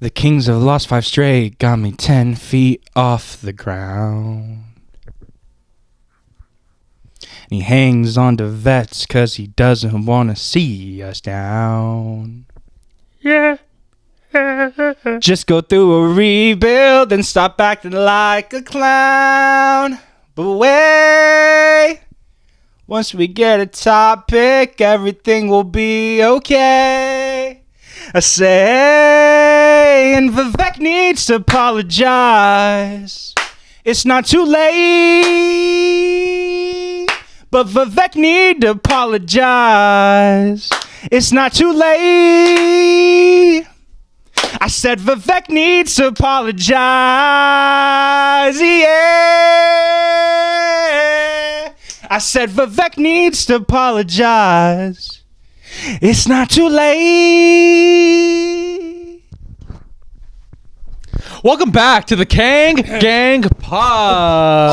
The Kings have lost 5 straight, got me 10 feet off the ground. And he hangs on to vets cause he doesn't want to see us down. Yeah. Just go through a rebuild and stop acting like a clown. But wait, once we get a top pick, everything will be okay. I say, and Vivek needs to apologize. It's not too late, but Vivek need to apologize. It's not too late. I said Vivek needs to apologize. Yeah. I said Vivek needs to apologize. It's not too late. Welcome back to the Kang Gang Pod.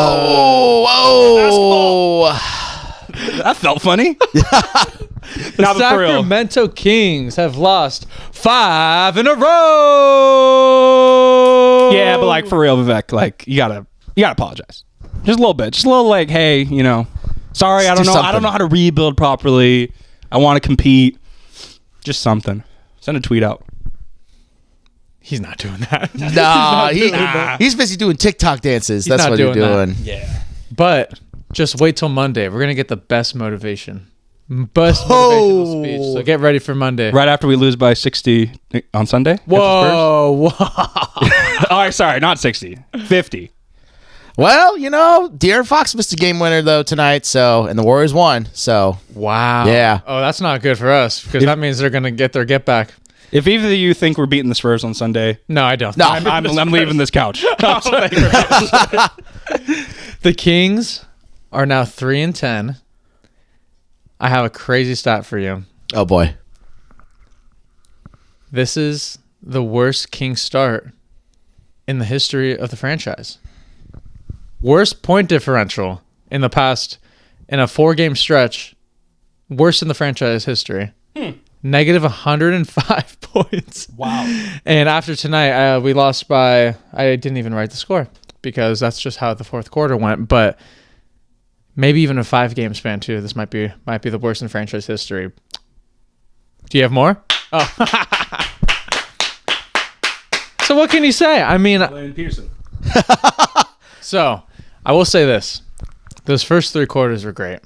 Oh, that felt funny. The Sacramento Kings have lost 5 in a row. Yeah, but like for real, Vivek, like you gotta apologize. Just a little bit. Just a little like, hey, sorry, I don't know how to rebuild properly. I want to compete. Just something. Send a tweet out. He's not doing that. He's busy doing TikTok dances. That's what he's doing. Yeah. But just wait till Monday. We're gonna get the best motivational speech. So get ready for Monday. Right after we lose by 60 on Sunday. Whoa. All right, sorry, not 60. 50. Well, De'Aaron Fox missed a game winner though tonight, and the Warriors won. So wow. Yeah. Oh, that's not good for us because that means they're gonna get their get back. If either of you think we're beating the Spurs on Sunday, no, I don't. No, I'm leaving this couch. The Kings are now 3-10. I have a crazy stat for you. Oh boy. This is the worst Kings start in the history of the franchise. Worst point differential in the past in a 4-game stretch. Worst in the franchise history. Negative 105 points. Wow. And after tonight, we lost by, I didn't even write the score because that's just how the fourth quarter went. But maybe even a 5-game span too. This might be the worst in franchise history. Do you have more? Oh. So what can you say? I mean, Peterson. So I will say this: those first 3 quarters were great.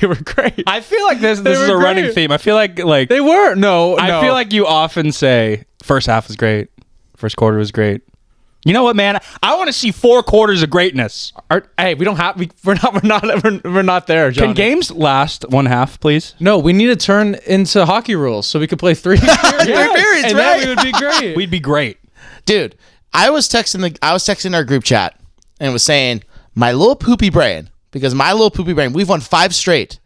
They were great. I feel like this is a running theme. I feel like they were. No, I feel like you often say first half was great, first quarter was great. You know what, man? I want to see 4 quarters of greatness. Hey, we don't have. We're not there, Johnny. Can games last 1 half, please? No, we need to turn into hockey rules so we could play 3 periods. 3 periods, and right? then we would be great. We'd be great, dude. I was texting our group chat and was saying my little poopy brain, because my little poopy brain, we've won 5 straight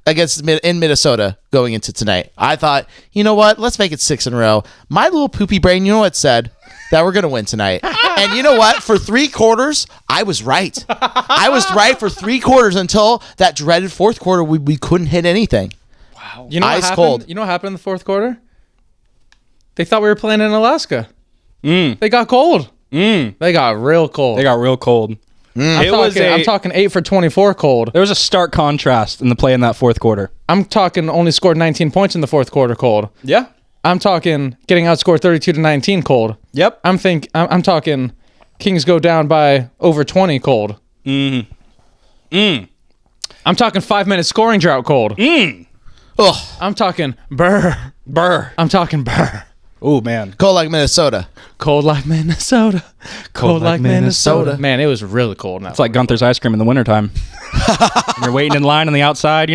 in Minnesota going into tonight. I thought, you know what? Let's make it 6 in a row. My little poopy brain, you know what, said that we're going to win tonight. And you know what? For 3 quarters, I was right. I was right for 3 quarters until that dreaded fourth quarter. We couldn't hit anything. Wow. You know Ice what happened? cold. You know what happened in the fourth quarter? They thought we were playing in Alaska. They got cold. They got real cold. I'm talking 8 for 24 cold. There was a stark contrast in the play in that fourth quarter. I'm talking only scored 19 points in the fourth quarter cold. Yeah. I'm talking getting outscored 32-19 cold. Yep. I'm talking Kings go down by over 20 cold. I'm talking 5-minute scoring drought cold. Ugh. I'm talking burr. I'm talking burr. Oh, man. Cold like Minnesota. Cold like Minnesota. Cold like Minnesota. Man, it was really cold now. It's like Gunther's ice cream in the wintertime. You're waiting in line on the outside,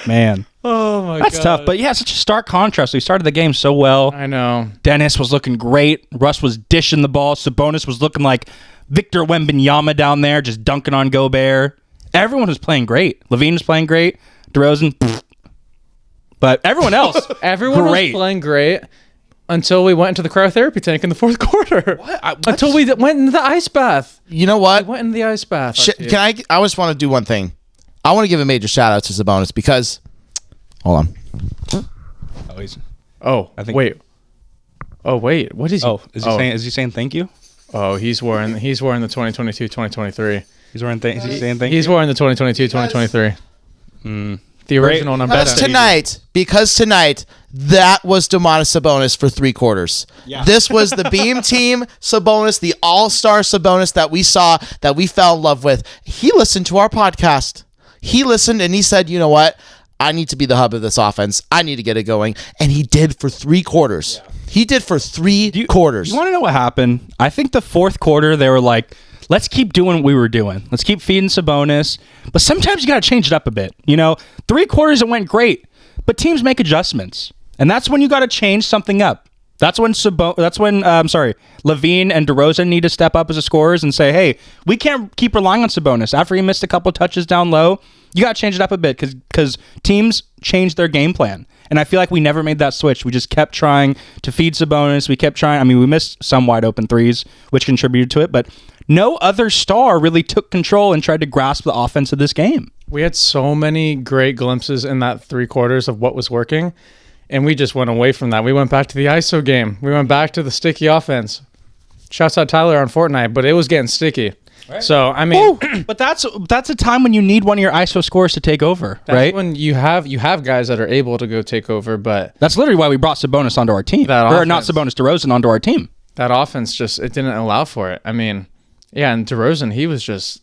Man. Oh, my God. That's tough. But yeah, such a stark contrast. We started the game so well. I know. Dennis was looking great. Russ was dishing the ball. Sabonis was looking like Victor Wembanyama down there, just dunking on Gobert. Everyone was playing great. Levine was playing great. DeRozan, pfft. But everyone else, everyone was playing great. Until we went into the cryotherapy tank in the fourth quarter. What? Until we went into the ice bath. You know what? We went in the ice bath. I just want to do one thing. I want to give a major shout out to Sabonis because, hold on. Wait. Oh wait, what is he? Oh, is he saying thank you? Oh, he's wearing the 2022-2023. Is he saying thank He's you? wearing the 2022-2023. The original number. Because tonight, that was Domantas Sabonis for 3 quarters. Yeah. This was the Beam Team Sabonis, the all-star Sabonis that we saw, that we fell in love with. He listened to our podcast. He listened and he said, you know what? I need to be the hub of this offense. I need to get it going. And he did for 3 quarters. Yeah. He did for 3 quarters. You want to know what happened? I think the fourth quarter, they were like, let's keep doing what we were doing. Let's keep feeding Sabonis. But sometimes you got to change it up a bit. 3 quarters, it went great. But teams make adjustments. And that's when you got to change something up. That's when Levine and DeRozan need to step up as a scorers and say, hey, we can't keep relying on Sabonis. After he missed a couple touches down low, you got to change it up a bit because teams change their game plan. And I feel like we never made that switch. We just kept trying to feed Sabonis. We kept trying. I mean, we missed some wide open threes, which contributed to it. But no other star really took control and tried to grasp the offense of this game. We had so many great glimpses in that 3 quarters of what was working, and we just went away from that. We went back to the ISO game. We went back to the sticky offense. Shouts out Tyler on Fortnite, but it was getting sticky. Right. So, I mean... but that's a time when you need one of your ISO scorers to take over, right? When you have guys that are able to go take over, but... That's literally why we brought Sabonis onto our team. Or not Sabonis, DeRozan onto our team. That offense it didn't allow for it. I mean... Yeah, and DeRozan,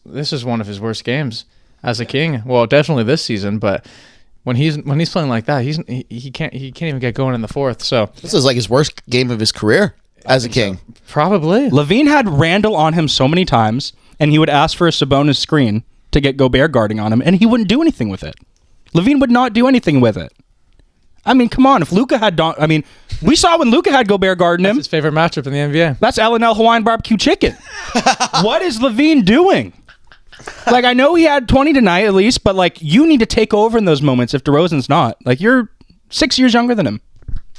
this is one of his worst games as a King. Well, definitely this season, but when he's playing like that, he can't even get going in the fourth. So this is like his worst game of his career as a King. So. Probably. Levine had Randall on him so many times, and he would ask for a Sabonis screen to get Gobert guarding on him, and he wouldn't do anything with it. Levine would not do anything with it. I mean, come on. If Luka had... we saw when Luka had Gobert guarding him. That's his favorite matchup in the NBA. That's L&L Hawaiian barbecue chicken. What is Levine doing? Like, I know he had 20 tonight at least, but, like, you need to take over in those moments if DeRozan's not. Like, you're 6 years younger than him.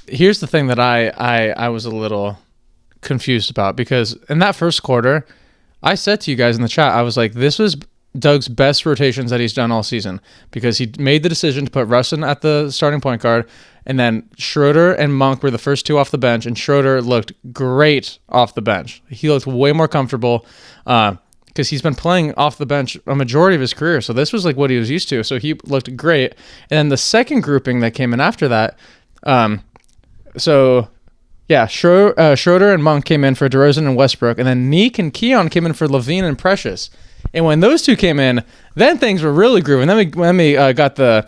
Here's the thing that I was a little confused about, because in that first quarter, I said to you guys in the chat, I was like, this was Doug's best rotations that he's done all season, because he made the decision to put Rustin at the starting point guard, and then Schroeder and Monk were the first 2 off the bench, and Schroeder looked great off the bench. He looked way more comfortable because he's been playing off the bench a majority of his career, so this was like what he was used to, so he looked great. And then the second grouping that came in after that, Schroeder and Monk came in for DeRozan and Westbrook, and then Neek and Keon came in for Levine and Precious. And when those 2 came in, then things were really grooving. Then we got the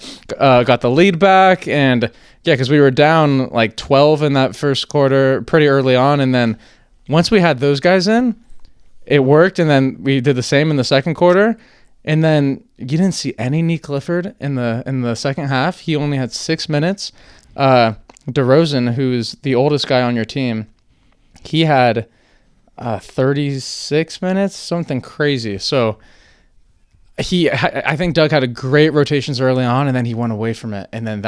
lead back, and yeah, because we were down like 12 in that first quarter pretty early on, and then once we had those guys in, it worked. And then we did the same in the second quarter, and then you didn't see any Neek Clifford in the second half. He only had 6 minutes. DeRozan, who's the oldest guy on your team, he had 36 minutes, something crazy. So I think Doug had a great rotations early on, and then he went away from it. And then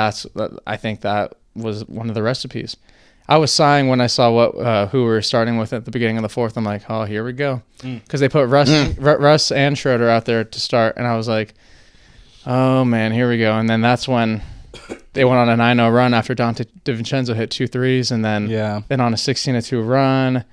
I think that was one of the recipes. I was sighing when I saw who we were starting with at the beginning of the fourth. I'm like, oh, here we go. Because they put Russ and Schroeder out there to start. And I was like, oh man, here we go. And then that's when they went on a 9-0 run after Dante DiVincenzo hit 2 threes, and then on a 16-2 run.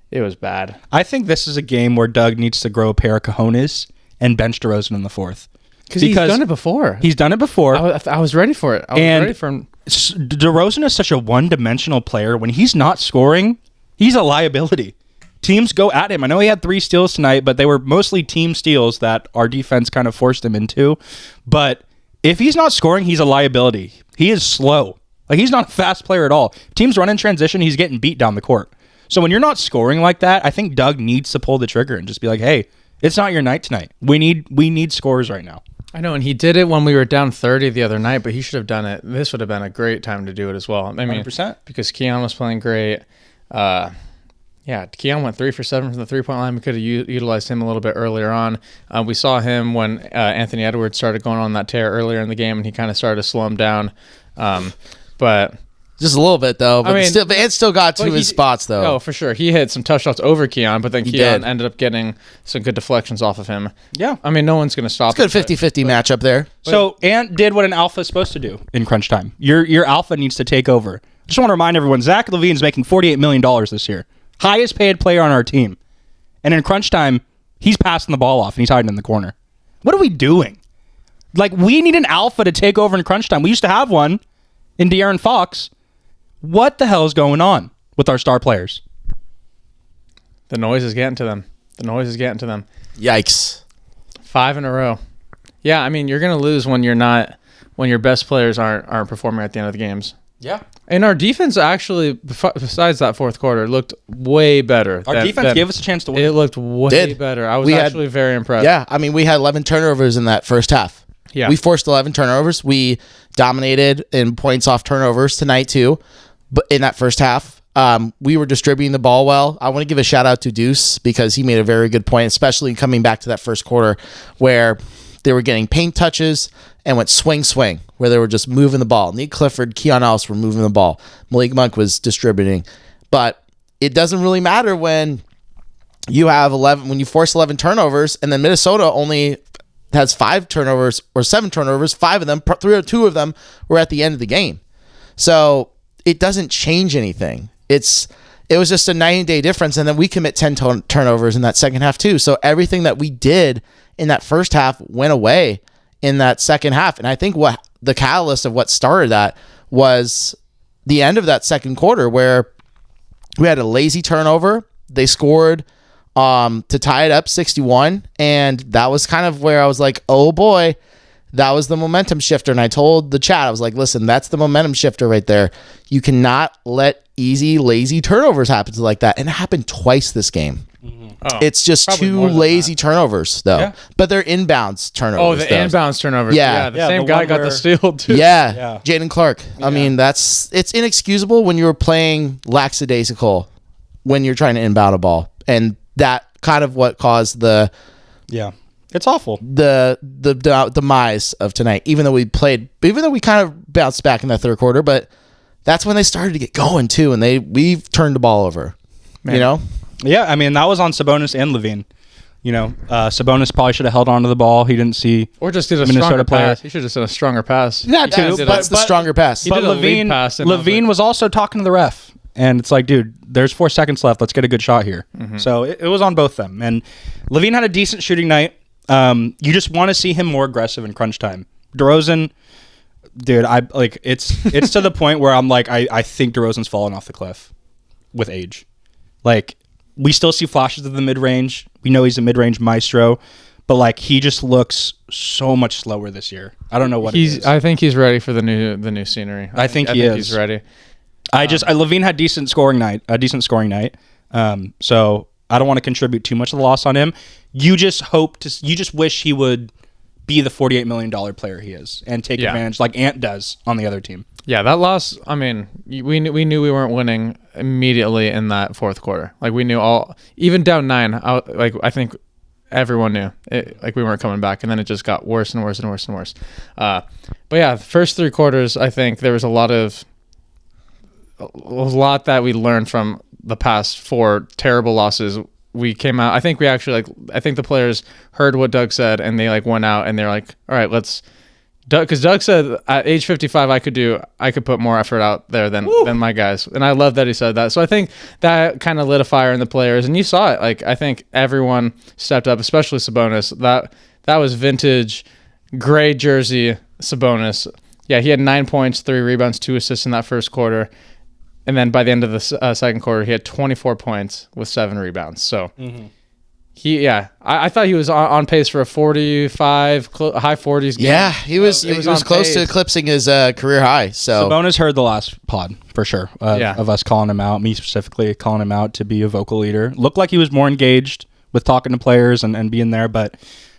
It was bad. I think this is a game where Doug needs to grow a pair of cojones and bench DeRozan in the fourth. Because he's done it before. He's done it before. I was ready for it. DeRozan is such a one-dimensional player. When he's not scoring, he's a liability. Teams go at him. I know he had 3 steals tonight, but they were mostly team steals that our defense kind of forced him into. But if he's not scoring, he's a liability. He is slow. Like, he's not a fast player at all. Teams run in transition, he's getting beat down the court. So when you're not scoring like that, I think Doug needs to pull the trigger and just be like, hey, it's not your night tonight. We need scores right now. I know, and he did it when we were down 30 the other night, but he should have done it. This would have been a great time to do it as well. I mean, 100%. Because Keon was playing great. Keon went 3 for 7 from the three-point line. We could have utilized him a little bit earlier on. We saw him when Anthony Edwards started going on that tear earlier in the game, and he kind of started to slow him down. But just a little bit though. But it still got to his spots though. Oh, for sure. He hit some tough shots over Keon, but then Keon ended up getting some good deflections off of him. Yeah. I mean, no one's going to stop. It's a good 50-50 matchup there. So Ant did what an alpha is supposed to do in crunch time. Your alpha needs to take over. Just want to remind everyone, Zach LaVine's making $48 million this year. Highest paid player on our team. And in crunch time, he's passing the ball off and he's hiding in the corner. What are we doing? Like, we need an alpha to take over in crunch time. We used to have one in De'Aaron Fox. What the hell is going on with our star players? The noise is getting to them. Yikes. 5 in a row. Yeah, I mean, you're going to lose when your best players aren't performing at the end of the games. Yeah. And our defense actually, besides that fourth quarter, looked way better. Our defense gave us a chance to win. It looked way better. I was actually very impressed. Yeah, I mean, we had 11 turnovers in that first half. Yeah. We forced 11 turnovers. We dominated in points off turnovers tonight too. But in that first half, we were distributing the ball well. I want to give a shout out to Deuce because he made a very good point, especially coming back to that first quarter where they were getting paint touches and went swing, where they were just moving the ball. Nick Clifford, Keon Ellis were moving the ball. Malik Monk was distributing. But it doesn't really matter when you have 11, when you force 11 turnovers, and then Minnesota only has 5 turnovers or 7 turnovers. 5 of them, 3 or 2 of them were at the end of the game. So it doesn't change anything. It was just a 90-day difference, and then we commit 10 turnovers in that second half too. So everything that we did in that first half went away in that second half. And I think what the catalyst of what started that was the end of that second quarter where we had a lazy turnover. They scored to tie it up 61. And that was kind of where I was like, oh boy, that was the momentum shifter. And I told the chat, I was like, listen, that's the momentum shifter right there. You cannot let easy, lazy turnovers happen like that. And it happened twice this game. Oh, it's just 2 lazy turnovers, though. Yeah. But they're inbounds turnovers. Oh, the inbounds turnovers. Yeah. The same guy got the steal, too. Yeah. Jaden Clark. I mean, it's inexcusable when you're playing lackadaisical when you're trying to inbound a ball. And that kind of what caused the... Yeah. It's awful. The demise of tonight, even though we kind of bounced back in that third quarter, but that's when they started to get going, too, and we've turned the ball over, you know? Yeah, I mean, that was on Sabonis and LaVine. You know, Sabonis probably should have held on to the ball. He didn't see or just did a Minnesota stronger player. pass. He should have done a stronger pass. That too, but the stronger pass. But LaVine was also talking to the ref. And it's like, dude, there's 4 seconds left. Let's get a good shot here. Mm-hmm. So it was on both them. And LaVine had a decent shooting night. You just want to see him more aggressive in crunch time. DeRozan, dude, it's to the point where I'm like, I think DeRozan's fallen off the cliff with age. Like, we still see flashes of the mid-range. We know he's a mid-range maestro, but like he just looks so much slower this year. I don't know what it is. I think he's ready for the new scenery. I think he is. He's ready. LaVine had a decent scoring night. So I don't want to contribute too much of the loss on him. You just wish he would be the $48 million player he is and take advantage like Ant does on the other team. Yeah, that loss, I mean, we knew we weren't winning immediately in that fourth quarter. Like, we knew even down 9, I think everyone knew we weren't coming back, and then it just got worse and worse and worse and worse. But yeah, the first 3 quarters, I think there was a lot that we learned from the past 4 terrible losses. We came out, I think the players heard what Doug said, and they went out and they're like, all right, let's... Because Doug said at age 55, I could put more effort out there than my guys, and I love that he said that. So I think that kind of lit a fire in the players, and you saw it. Like, I think everyone stepped up, especially Sabonis. That was vintage gray jersey Sabonis. Yeah, he had 9 points, 3 rebounds, 2 assists in that first quarter, and then by the end of the second quarter, he had 24 points with 7 rebounds. So. Mm-hmm. I thought he was on pace for a 45, high 40s game. Yeah, he was close to eclipsing his career high. So Sabonis heard the last pod for sure of us calling him out, me specifically calling him out to be a vocal leader. Looked like he was more engaged with talking to players and being there, but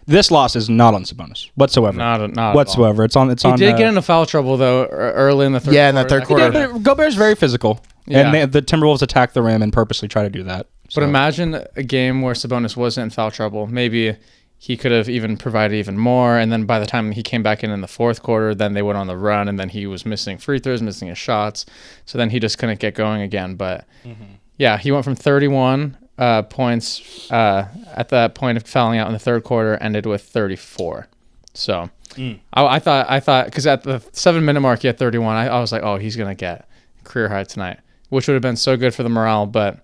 this loss is not on Sabonis whatsoever. Not whatsoever. It's on. He did get into foul trouble though early in the third. Yeah, in that third quarter. But Gobert's very physical, and the Timberwolves attack the rim and purposely try to do that. But imagine a game where Sabonis wasn't in foul trouble. Maybe he could have even provided even more. And then by the time he came back in the fourth quarter, then they went on the run, and then he was missing free throws, missing his shots. So then he just couldn't get going again. But yeah, he went from 31 points at that point of fouling out in the third quarter, ended with 34. So I thought because at the 7-minute mark he had 31. I was like, oh, he's gonna get career high tonight, which would have been so good for the morale. But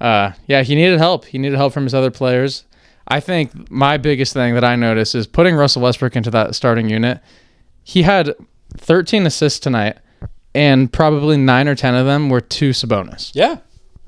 yeah, he needed help. He needed help from his other players. I think my biggest thing that I noticed is putting Russell Westbrook into that starting unit. He had 13 assists tonight, and probably 9 or 10 of them were to Sabonis. Yeah.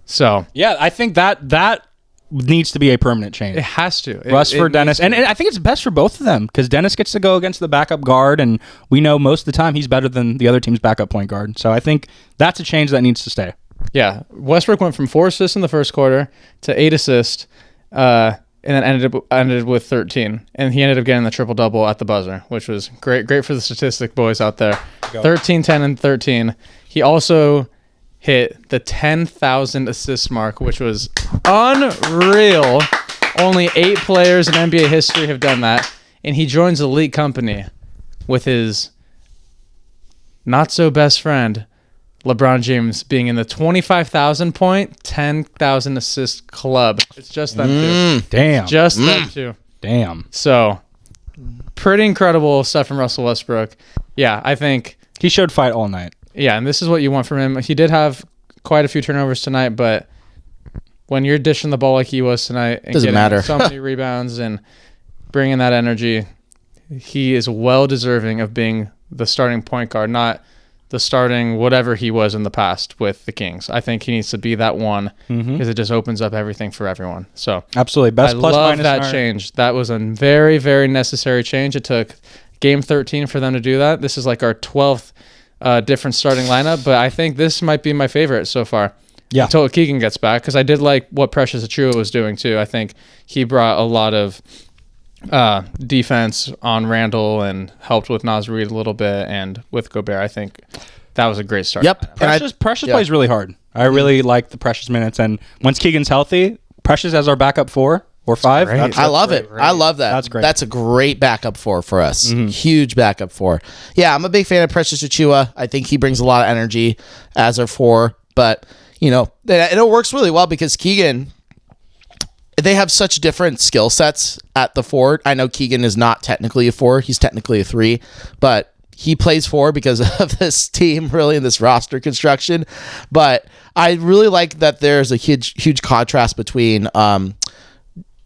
So Yeah, I think that needs to be a permanent change. it has to. Russ for Dennis. And I think it's best for both of them because Dennis gets to go against the backup guard, and we know most of the time he's better than the other team's backup point guard. So I think that's a change that needs to stay. Yeah. Westbrook went from 4 assists in the first quarter to 8 assists, and then ended with 13. And he ended up getting the triple-double at the buzzer, which was great for the statistic boys out there. 13, 10, and 13. He also hit the 10,000 assist mark, which was unreal. Only 8 players in NBA history have done that. And he joins elite company with his not-so-best friend, LeBron James, being in the 25,000 point, 10,000 assist club. It's just them two. Damn. Just them two. Damn. So, pretty incredible stuff from Russell Westbrook. Yeah, I think. He showed fight all night. Yeah, and this is what you want from him. He did have quite a few turnovers tonight, but when you're dishing the ball like he was tonight and Doesn't getting matter. so many rebounds and bringing that energy, he is well deserving of being the starting point guard, not the starting whatever he was in the past with the Kings. I think he needs to be that one because it just opens up everything for everyone. So Absolutely. Best I plus love minus that in our- change. That was a very, very necessary change. It took game 13 for them to do that. This is like our 12th different starting lineup, but I think this might be my favorite so far. Yeah. Until Keegan gets back, because I did like what Precious Achua was doing too. I think he brought a lot of defense on Randall and helped with Naz Reid a little bit, and with Gobert. I think that was a great start. Yep. Precious plays really hard. I really like the Precious minutes, and once Keegan's healthy, Precious as our backup 4 or 5. great. I love it. I love that. That's great. That's a great backup for us. Huge backup for. Yeah, I'm a big fan of Precious Achua. I think he brings a lot of energy as our 4. But, you know, it works really well because Keegan, they have such different skill sets at the 4. I know Keegan is not technically a 4. He's technically a 3. But he plays 4 because of this team, really, in this roster construction. But I really like that there's a huge contrast between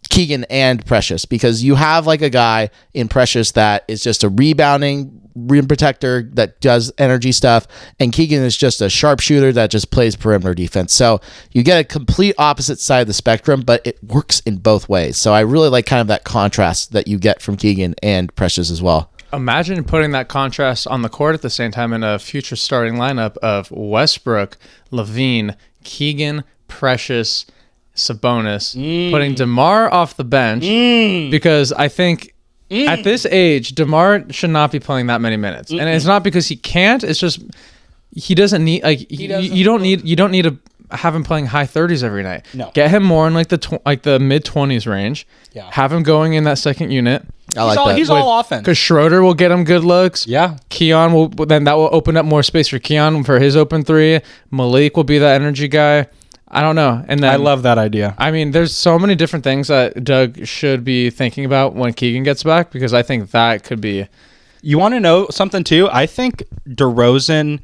Keegan and Precious, because you have like a guy in Precious that is just a rebounding rim protector that does energy stuff, and Keegan is just a sharpshooter that just plays perimeter defense. So you get a complete opposite side of the spectrum, but it works in both ways. So I really like kind of that contrast that you get from Keegan and Precious as well. Imagine putting that contrast on the court at the same time in a future starting lineup of Westbrook, Levine, Keegan, Precious, Sabonis, putting DeMar off the bench, because I think at this age, DeMar should not be playing that many minutes. And it's not because he can't, it's just he doesn't need, like, you don't need to have him playing high 30s every night. No. Get him more in like the mid 20s range. Yeah. Have him going in that second unit. I like that. He's all offense. Because Schroeder will get him good looks. Yeah. Keon will, then that will open up more space for Keon for his open 3. Malik will be that energy guy. I don't know. And then I love that idea. I mean, there's so many different things that Doug should be thinking about when Keegan gets back, because I think that could be. You want to know something too? I think DeRozan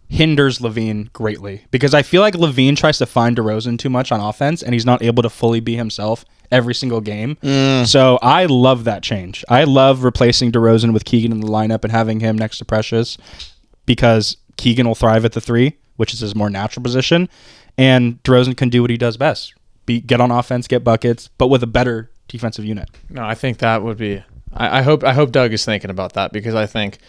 hinders Levine greatly, because I feel like Levine tries to find DeRozan too much on offense, and he's not able to fully be himself every single game. So I love that change. I love replacing DeRozan with Keegan in the lineup and having him next to Precious, because Keegan will thrive at the 3, which is his more natural position, and DeRozan can do what he does best: get on offense, get buckets, but with a better defensive unit. No, I think that would be. I hope Doug is thinking about that, because I think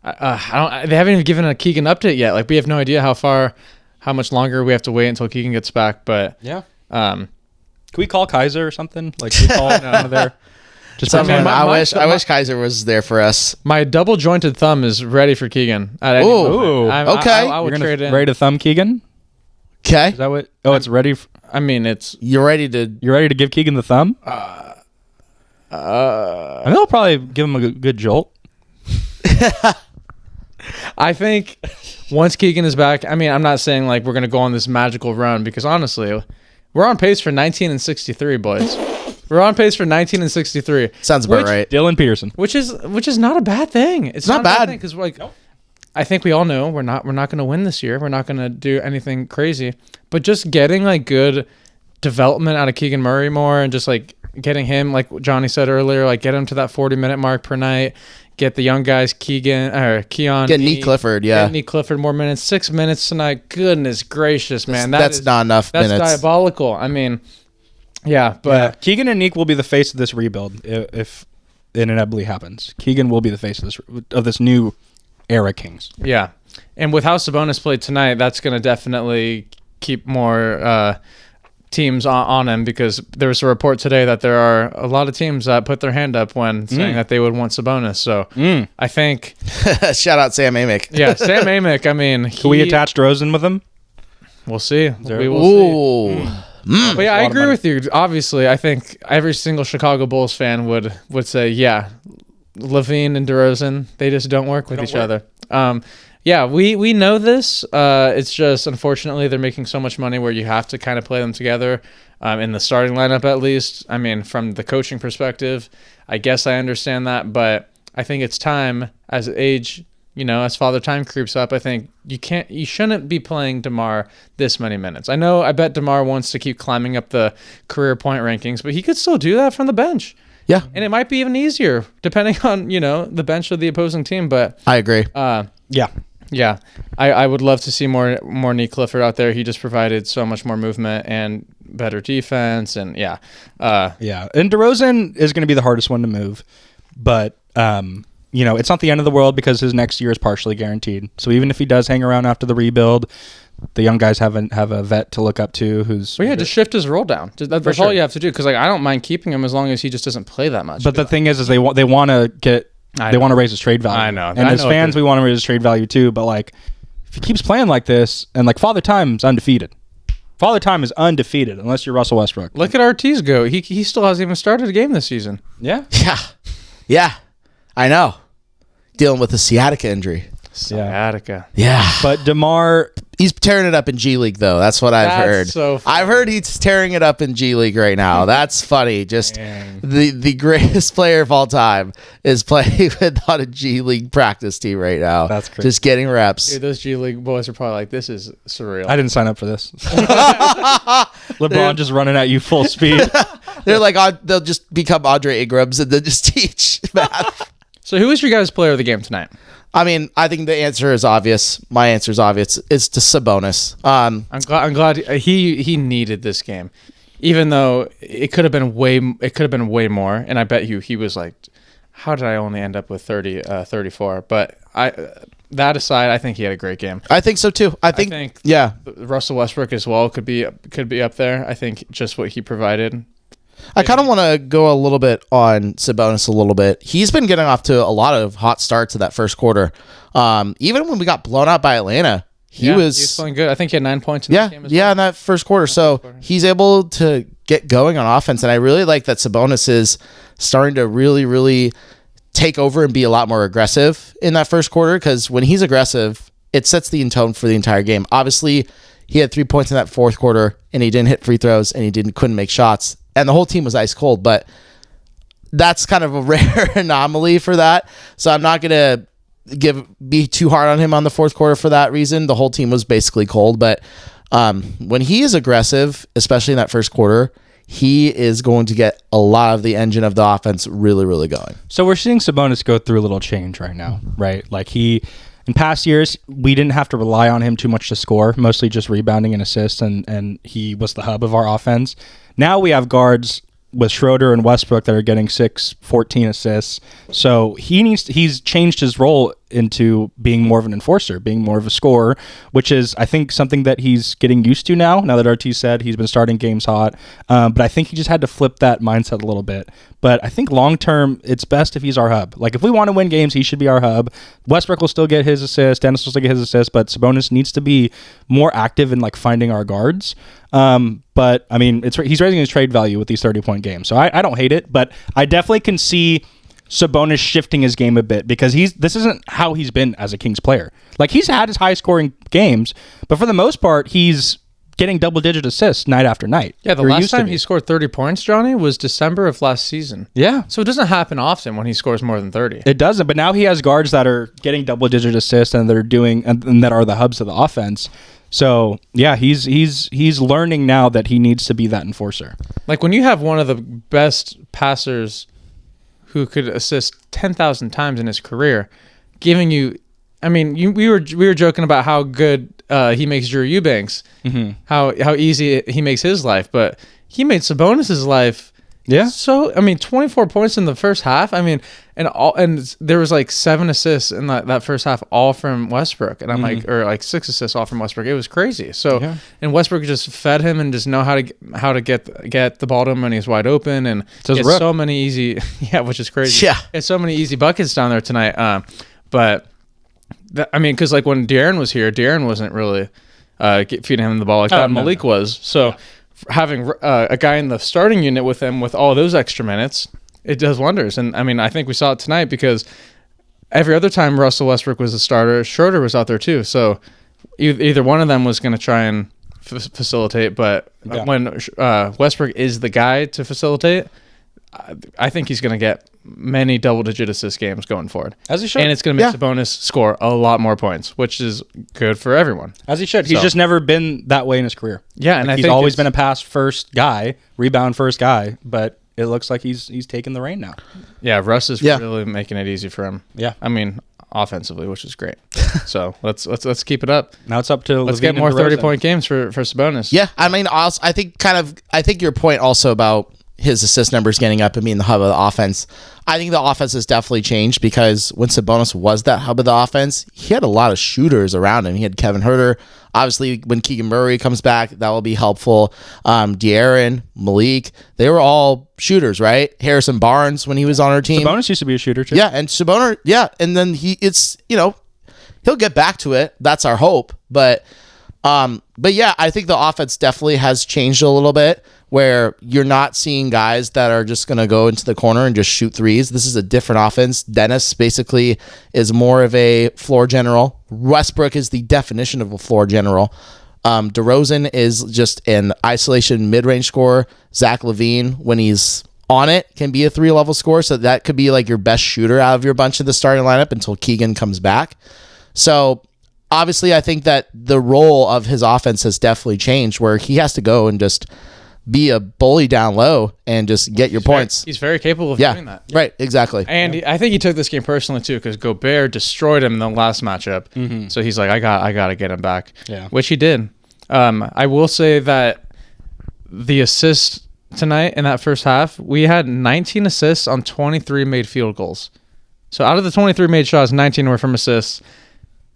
they haven't even given a Keegan update yet. Like, we have no idea how much longer we have to wait until Keegan gets back. But Yeah. Can we call Kaiser or something? Like, we call one of their. Just Someone, my- I wish Kaiser was there for us. my double jointed thumb is ready for Keegan. At any Ooh. moment. Okay. I You're would gonna trade in. ready to thumb Keegan? Okay, Is that what? Oh, it's ready. I mean, it's. you're ready to. You're ready to give Keegan the thumb? I think I'll probably give him a good jolt. I think once Keegan is back, I mean, I'm not saying like we're going to go on this magical run, because honestly, we're on pace for 19 and 63, boys. We're on pace for 19 and 63. Sounds about right. Dylan Peterson. Which is not a bad thing. It's not not a bad bad. thing, because like I think we all know we're not going to win this year. We're not going to do anything crazy, but just getting like good development out of Keegan Murray more, and just like getting him, like Johnny said earlier, like get him to that 40-minute mark per night. Get the young guys, Keon. Get Nick Clifford, yeah. Get Nick Clifford more minutes. 6 minutes tonight. Goodness gracious, man. That's not enough minutes. That's diabolical. I mean, yeah, but Keegan and Nick will be the face of this rebuild if it inevitably happens. Keegan will be the face of this new era Kings. Yeah. And with how Sabonis played tonight, that's going to definitely keep more teams on him, because there was a report today that there are a lot of teams that put their hand up when saying that they would want Sabonis. So I think... Shout out Sam Amick. Yeah, Sam Amick, I mean... Can we attach DeRozan with him? We'll see. We will see. But yeah, I agree with you. Obviously, I think every single Chicago Bulls fan would say, yeah, Levine and DeRozan, they just don't work with each other. Yeah, we know this. It's just, unfortunately, they're making so much money where you have to kind of play them together in the starting lineup, at least. I mean, from the coaching perspective, I guess I understand that, but I think it's time, as age, as Father Time creeps up, I think you shouldn't be playing DeMar this many minutes. I bet DeMar wants to keep climbing up the career point rankings, but he could still do that from the bench. Yeah. And it might be even easier, depending on, the bench of the opposing team, but... I agree. Yeah, I would love to see more Nick Clifford out there. He just provided so much more movement and better defense, and And DeRozan is going to be the hardest one to move, but it's not the end of the world because his next year is partially guaranteed. So even if he does hang around after the rebuild, the young guys have a vet to look up to who's... Well, yeah, just shift his role down. That's all you have to do, because I don't mind keeping him as long as he just doesn't play that much. But the thing is they want to get... They want to raise his trade value. I know. And as fans, we want to raise his trade value too. But if he keeps playing like this, and Father Time's undefeated. Father Time is undefeated unless you're Russell Westbrook. Look at Ortiz go. He still hasn't even started a game this season. Yeah. Yeah. I know. Dealing with a sciatica injury. Sciatica. Yeah. But DeMar... He's tearing it up in G League, though. That's what I've heard. So funny. I've heard he's tearing it up in G League right now. That's funny. Just the greatest player of all time is playing on a G League practice team right now. That's crazy. Just getting reps. Dude, those G League boys are probably like, this is surreal. I didn't sign up for this. LeBron just running at you full speed. They're like, they'll just become Andre Ingrams and then just teach math. So who was your guys' player of the game tonight? I mean, I think the answer is obvious. My answer is obvious. It's to Sabonis. I'm glad he needed this game, even though it could have been way more. And I bet he was like, how did I only end up with 34? But that aside, I think he had a great game. I think so too. I think yeah. Russell Westbrook as well could be up there. I think just what he provided. I kind of want to go a little bit on Sabonis a little bit. He's been getting off to a lot of hot starts in that first quarter. Even when we got blown out by Atlanta, he was playing good. I think he had 9 points in that game as well. in that first quarter. So he's able to get going on offense, and I really like that Sabonis is starting to really, really take over and be a lot more aggressive in that first quarter, because when he's aggressive, it sets the tone for the entire game. Obviously, he had 3 points in that fourth quarter, and he didn't hit free throws, and he couldn't make shots. And the whole team was ice cold, but that's kind of a rare anomaly for that. So I'm not going to be too hard on him on the fourth quarter for that reason. The whole team was basically cold, but when he is aggressive, especially in that first quarter, he is going to get a lot of the engine of the offense really, really going. So we're seeing Sabonis go through a little change right now, right? In past years, we didn't have to rely on him too much to score, mostly just rebounding and assists, and he was the hub of our offense. Now we have guards with Schroeder and Westbrook that are getting 14 assists. So he's changed his role into being more of an enforcer, being more of a scorer, which is, I think, something that he's getting used to now that Ortiz said he's been starting games hot. But I think he just had to flip that mindset a little bit. But I think long-term, it's best if he's our hub. If we want to win games, he should be our hub. Westbrook will still get his assist. Dennis will still get his assist. But Sabonis needs to be more active in finding our guards. But I mean, he's raising his trade value with these 30-point games. So I don't hate it, but I definitely can see Sabonis shifting his game a bit, because this isn't how he's been as a Kings player. He's had his high scoring games, but for the most part, he's getting double-digit assists night after night. Yeah, the last time he scored 30 points, Johnny, was December of last season. Yeah. So it doesn't happen often when he scores more than 30. It doesn't, but now he has guards that are getting double-digit assists and and that are the hubs of the offense. So, yeah, he's learning now that he needs to be that enforcer. Like when you have one of the best passers who could assist 10,000 times in his career, giving you, I mean, we were joking about how good he makes Drew Eubanks, how easy he makes his life, but he made Sabonis' life. Yeah. So, I mean, 24 points in the first half. I mean, and there was like 7 assists in that first half, all from Westbrook. And I'm like, or like 6 assists all from Westbrook. It was crazy. So, and Westbrook just fed him and just know how to get the ball to him when he's wide open. And it's so many easy, which is crazy. Yeah. It's so many easy buckets down there tonight. But I mean, because like when De'Aaron was here, De'Aaron wasn't really feeding him the ball like that. Malik was. So having a guy in the starting unit with him with all those extra minutes, it does wonders. And I mean, I think we saw it tonight because every other time Russell Westbrook was a starter, Schroeder was out there too. So either one of them was going to try and facilitate. But when Westbrook is the guy to facilitate, I think he's going to get many double-digit assist games going forward. As he should. And it's going to make Sabonis score a lot more points, which is good for everyone. As he should. He's just never been that way in his career. Yeah, and he's always been a pass-first guy, rebound-first guy, but it looks like he's taking the reign now. Yeah, Russ is really making it easy for him. Yeah. I mean, offensively, which is great. So let's keep it up. Now it's up to let's get more 30-point games for Sabonis. Yeah, I mean, also, I think your point also about his assist numbers getting up and being the hub of the offense. I think the offense has definitely changed because when Sabonis was that hub of the offense, he had a lot of shooters around him. He had Kevin Huerter. Obviously, when Keegan Murray comes back, that will be helpful. De'Aaron, Malik, they were all shooters, right? Harrison Barnes when he was on our team. Sabonis used to be a shooter too. Yeah, and Sabonis, and then he'll get back to it. That's our hope. But yeah, I think the offense definitely has changed a little bit where you're not seeing guys that are just going to go into the corner and just shoot threes. This is a different offense. Dennis basically is more of a floor general. Westbrook is the definition of a floor general. DeRozan is just an isolation mid-range scorer. Zach LaVine, when he's on it, can be a 3-level scorer. So that could be like your best shooter out of your bunch of the starting lineup until Keegan comes back. So obviously, I think that the role of his offense has definitely changed where he has to go and just be a bully down low and just get your points. He's very capable of doing that. Right, exactly. And I think he took this game personally too because Gobert destroyed him in the last matchup. So he's like, I got to get him back, which he did. I will say that the assist tonight in that first half, we had 19 assists on 23 made field goals. So out of the 23 made shots, 19 were from assists.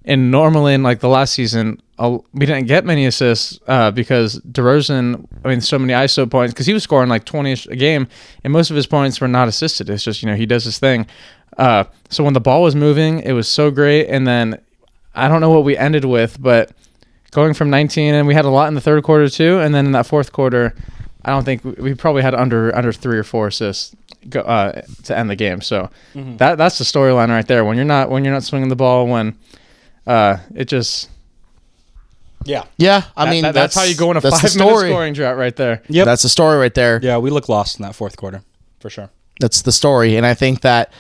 And normally in like the last season, we didn't get many assists because DeRozan, so many ISO points, because he was scoring like 20-ish a game, and most of his points were not assisted. It's just, he does his thing. So when the ball was moving, it was so great. And then I don't know what we ended with, but going from 19, and we had a lot in the third quarter too. And then in that fourth quarter, I don't think we probably had under 3 or 4 assists to end the game. So that's the storyline right there. When you're not swinging the ball, when it just I mean that's how you go in a 5-minute scoring drought right there. Yep, that's the story right there. Yeah, we look lost in that fourth quarter for sure. That's the story, and I think that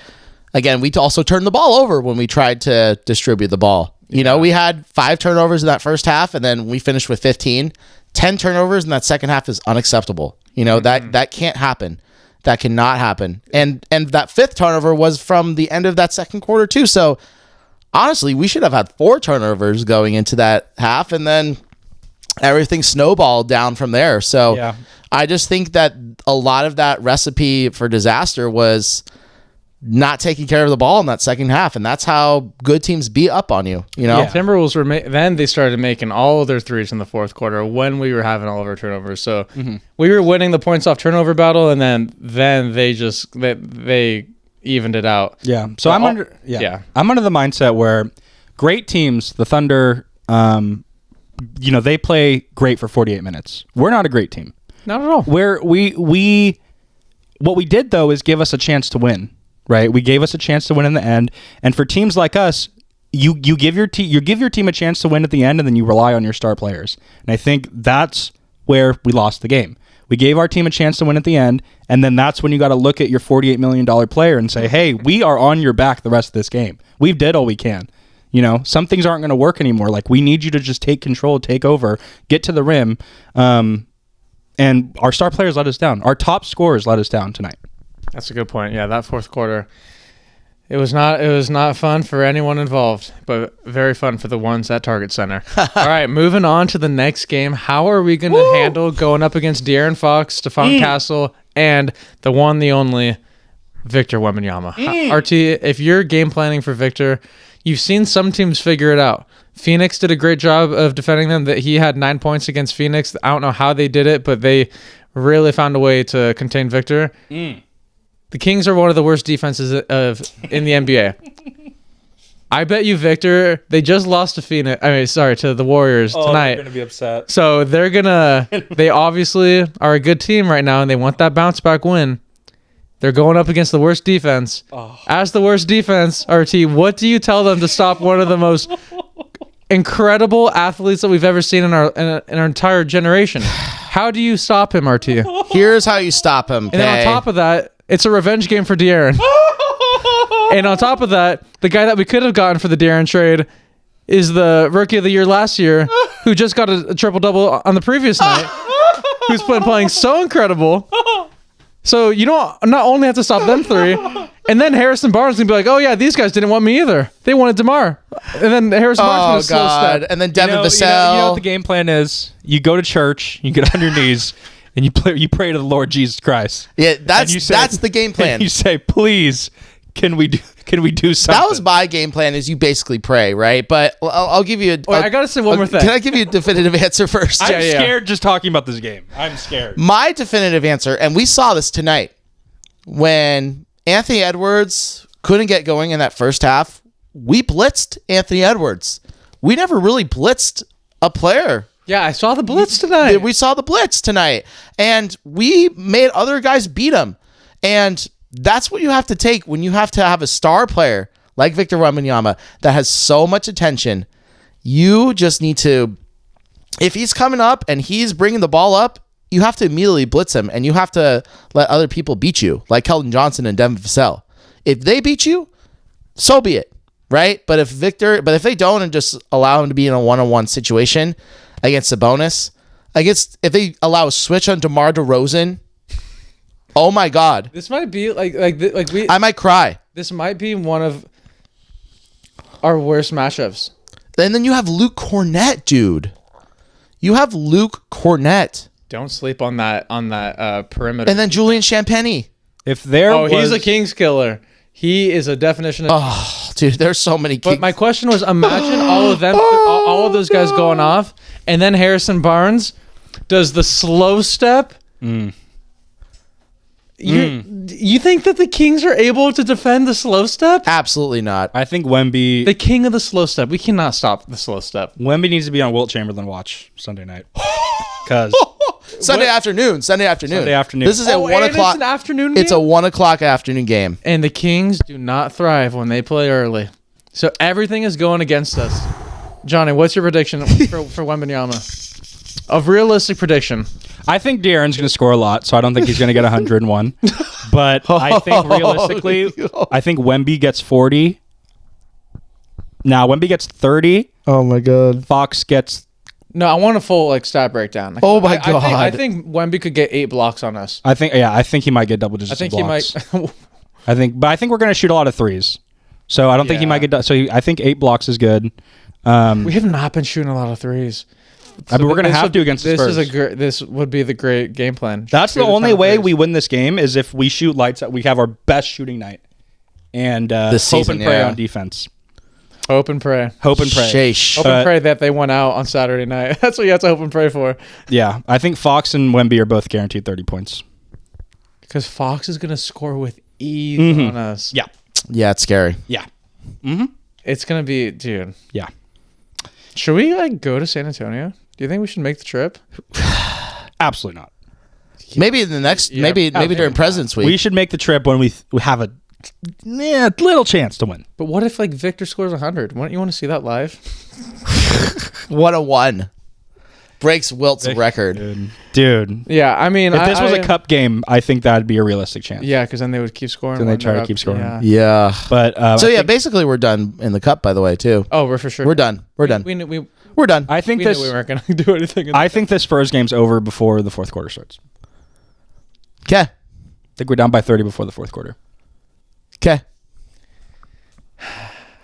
again we also turned the ball over when we tried to distribute the ball. We had 5 turnovers in that first half, and then we finished with 15. 10 turnovers in that second half is unacceptable. That can't happen. That cannot happen. And that 5th turnover was from the end of that second quarter too. So honestly, we should have had 4 turnovers going into that half, and then everything snowballed down from there. So I just think that a lot of that recipe for disaster was not taking care of the ball in that second half, and that's how good teams beat up on you. Timberwolves were then they started making all of their threes in the fourth quarter when we were having all of our turnovers. So we were winning the points off turnover battle, and then they evened it out. Yeah. So I'm under the mindset where great teams, the Thunder, they play great for 48 minutes. We're not a great team. Not at all. Where what we did though is give us a chance to win, right? We gave us a chance to win in the end. And for teams like us, you give your team a chance to win at the end, and then you rely on your star players. And I think that's where we lost the game. We gave our team a chance to win at the end, and then that's when you got to look at your $48 million player and say, hey, we are on your back the rest of this game. We've did all we can. Some things aren't going to work anymore. Like, we need you to just take control, take over, get to the rim. And our star players let us down. Our top scorers let us down tonight. That's a good point. Yeah, that fourth quarter, it was not fun for anyone involved, but very fun for the ones at Target Center. All right, moving on to the next game. How are we going to handle going up against De'Aaron Fox, Stephon Castle, and the one, the only Victor Wembanyama? RT, if you're game planning for Victor, you've seen some teams figure it out. Phoenix did a great job of defending them. That he had 9 points against Phoenix. I don't know how they did it, but they really found a way to contain Victor. The Kings are one of the worst defenses in the NBA. I bet you Victor, they just lost to to the Warriors tonight. They're going to be upset. So they obviously are a good team right now, and they want that bounce back win. They're going up against the worst defense. As the worst defense, RT, what do you tell them to stop one of the most incredible athletes that we've ever seen in our entire generation? How do you stop him, RT? Here's how you stop him. And then on top of that, it's a revenge game for De'Aaron. And on top of that, the guy that we could have gotten for the De'Aaron trade is the rookie of the year last year, who just got a triple-double on the previous night, who's been playing so incredible. So you don't not only have to stop them three, and then Harrison Barnes can be like, oh yeah, these guys didn't want me either. They wanted DeMar. And then Harrison Barnes can slow step. And then Devin Vassell. You know what the game plan is? You go to church, you get on your knees, and you pray to the Lord Jesus Christ. Yeah, that's the game plan. And you say, please, can we do something? That was my game plan. Is you basically pray, right? But I'll give you I gotta say one more thing. Can I give you a definitive answer first? I'm scared just talking about this game. I'm scared. My definitive answer, and we saw this tonight, when Anthony Edwards couldn't get going in that first half, we blitzed Anthony Edwards. We never really blitzed a player. Yeah, I saw the blitz tonight. We saw the blitz tonight, and we made other guys beat him. And that's what you have to take when you have to have a star player like Victor Wembanyama that has so much attention. You just need to, if he's coming up and he's bringing the ball up, you have to immediately blitz him, and you have to let other people beat you, like Keldon Johnson and Devin Vassell. If they beat you, so be it, right? But if they don't and just allow him to be in a one-on-one situation against Sabonis, if they allow a switch on DeMar DeRozan, oh my God! This might be I might cry. This might be one of our worst matchups. And then you have Luke Cornett, dude. You have Luke Cornett. Don't sleep on that perimeter. And then Julian Champagny. He's a Kings killer. He is a definition of. Oh, dude, there's so many. But my question was, imagine all of them, all of those guys going off, and then Harrison Barnes does the slow step. You think that the Kings are able to defend the slow step? Absolutely not. I think Wemby, the king of the slow step. We cannot stop the slow step. Wemby needs to be on Wilt Chamberlain watch Sunday night. Because Sunday afternoon. This is at 1 o'clock. It's an afternoon game? It's a 1 o'clock afternoon game. And the Kings do not thrive when they play early. So everything is going against us. Johnny, what's your prediction for Wembanyama? A realistic prediction. I think De'Aaron's going to score a lot, so I don't think he's going to get 101. But I think realistically, I think Wemby gets 40. Now, Wemby gets 30. Oh, my God. Fox gets... No, I want a full stat breakdown. Oh, my God. I think Wemby could get 8 blocks on us. I think he might get double digits. I think blocks. he might... I think we're going to shoot a lot of threes. So I don't think he might get... So I think 8 blocks is good. We have not been shooting a lot of threes. I mean, we're going to have to against the Spurs. This would be the great game plan. That's the only way we win this game is if we shoot lights out. We have our best shooting night. And hope and pray on defense. Hope and pray. Hope and pray. Sheesh. Hope and pray that they went out on Saturday night. That's what you have to hope and pray for. Yeah. I think Fox and Wemby are both guaranteed 30 points. Because Fox is going to score with ease on us. Yeah. Yeah, it's scary. Yeah. It's going to be, dude. Yeah. Should we go to San Antonio? Do you think we should make the trip? Absolutely not. Maybe in the next, maybe during President's Week. We should make the trip when we have a little chance to win. But what if like Victor scores 100? Wouldn't you want to see that live? What a one. Breaks Wilt's record. Dude. Yeah, I mean, If this was a cup game, I think that'd be a realistic chance. Yeah, because then they would keep scoring. Then they try to keep scoring. Yeah. But So yeah, basically we're done in the cup, by the way, too. Oh, we're for sure. We're done. We're done. We're done. I think We this. knew we weren't going to do anything. I think this Spurs game's over before the fourth quarter starts. Okay. I think we're down by 30 before the fourth quarter. Okay.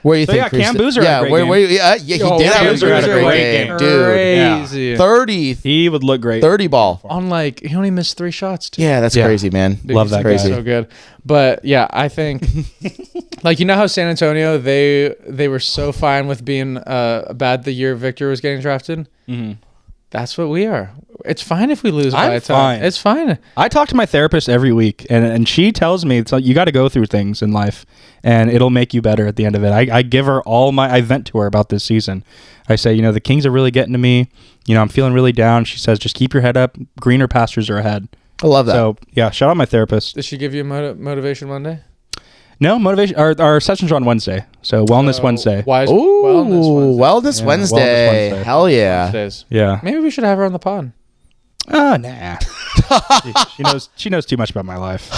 Where do you So think? yeah, Chris- Cam Boozer had a great where, game. yeah, he Yo, did Cam have a Boozer had a great great game, game. dude. Crazy. 30, He would look great. 30 ball. On like, he only missed 3 shots, too. Yeah, that's Yeah. crazy, man. Dude, Love he's that crazy. guy. So good. But yeah, I think like, you know how San Antonio, they were so fine with being bad the year Victor was getting drafted? Mm-hmm. That's what we are. It's fine if we lose by I'm a ton. fine. It's fine. I talk to my therapist every week, and she tells me it's like you got to go through things in life, and it'll make you better at the end of it. I give her I vent to her about this season. I say, the Kings are really getting to me. I'm feeling really down. She says, just keep your head up. Greener pastures are ahead. I love that. So yeah, shout out my therapist. Did she give you a motivation Monday? No motivation. Our sessions are on Wednesday, so Wellness Wednesday. Ooh, Wellness Wellness Yeah, Wednesday. Wellness Wednesday. Hell yeah. Wednesdays. Yeah. Maybe we should have her on the pod. Oh nah. she knows too much about my life.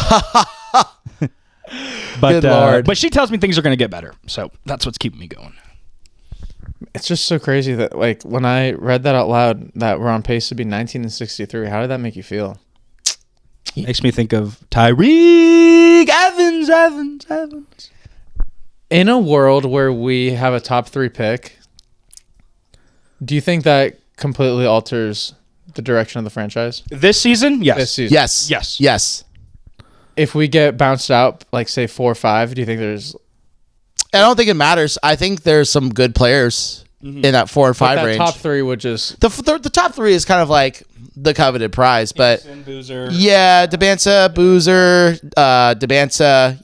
Good Lord. But she tells me things are going to get better, so that's what's keeping me going. It's just so crazy that like when I read that out loud that we're on pace to be 19-63. How did that make you feel? Makes me think of Tyreek Evans. In a world where we have a top 3 pick, do you think that completely alters the direction of the franchise? This season, yes. This season? Yes. If we get bounced out, like say 4 or 5, do you think there's I don't think it matters. I think there's some good players in that 4 and 5 that range. top 3 would just The top 3 is kind of like the coveted prize, but Boozer. yeah, Debansa, Boozer, Debansa,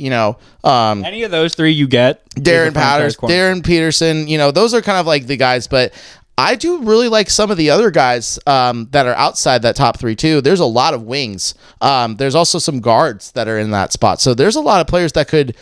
Any of those 3 you get. Darren Peterson, those are kind of like the guys, but I do really like some of the other guys that are outside that top 3 too. There's a lot of wings. There's also some guards that are in that spot. So there's a lot of players that could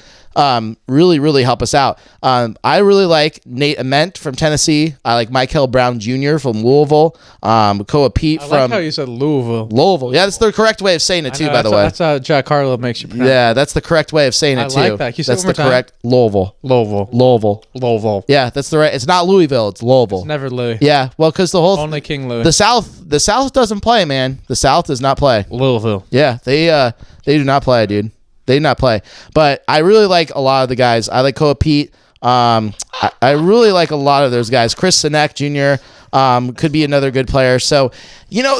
really, really help us out. I really like Nate Ament from Tennessee. I like Michael Brown Jr. from Louisville. Koa Pete I from like how you said Louisville. Yeah, that's the correct way of saying it too, by the way. That's how Jack Harlow makes you pronounce Yeah, that's the correct way of saying it I too. like that. Can you say it That's one the more time? correct Louisville. Yeah, that's the right. It's not Louisville. It's Louisville. It's never Louis. Yeah, well, because the whole Only King Louis. the South doesn't play, man. The South does not play. Louisville. Yeah, they do not play, dude. They do not play. But I really like a lot of the guys. I like Koa Pete. I really like a lot of those guys. Chris Sinek Jr. Could be another good player. So,